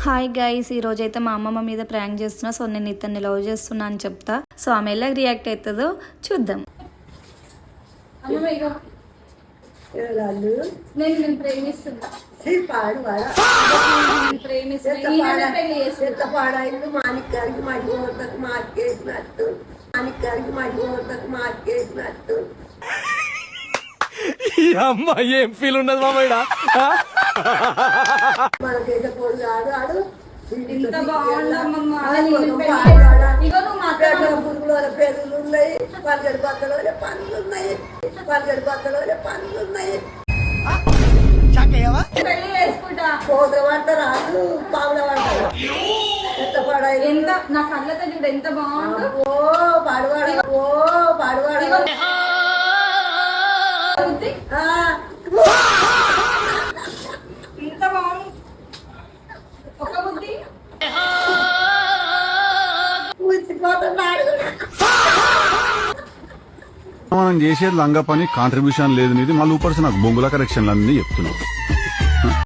Hi guys, ఈ రోజు అయితే మా అమ్మమ్మ మీద ప్రాంక్ చేస్తున్నా. సో నేను ఇతన్ని లవ్ చేస్తున్నా అని చెప్తా. సో ఆమె ఎలా రియాక్ట్ అవుతుందో చూద్దాం. నేను ప్రేమిస్తున్నా. మాణిక్యానికి మడిపోతకు మార్కేసినట్టు మాణిక్యానికి మడిపోతకు మార్కేసినట్టు అమ్మ ఏం ఫీల్ ఉన్నది మామయ్య. మనకైతే పొడి కాదు ఆడు ఇంత బాగుండమ్మా. పురుగుల పెరుగులు ఉన్నాయి, పల్గడి బద్దలో పనులు ఉన్నాయి, పల్గడి బద్దలో పనులు ఉన్నాయి. పెళ్లి చేసుకుంటా. కోత పడతారు రాదు, పావుల పడతారు. ఎంత పడాయి ఎంత నా కళ్ళతో చూడు ఎంత బాగుందో. ఓ పాడువాడ ఓ పాడువాడ ఇంత బాగుంది ఒక బుద్ధి. మనం చేసేది లంగా పని కాంట్రిబ్యూషన్ లేదు నీది, మళ్ళీ ఊపర్స్ నాకు బొంగుల కరెక్షన్లు అన్నీ చెప్తున్నావు.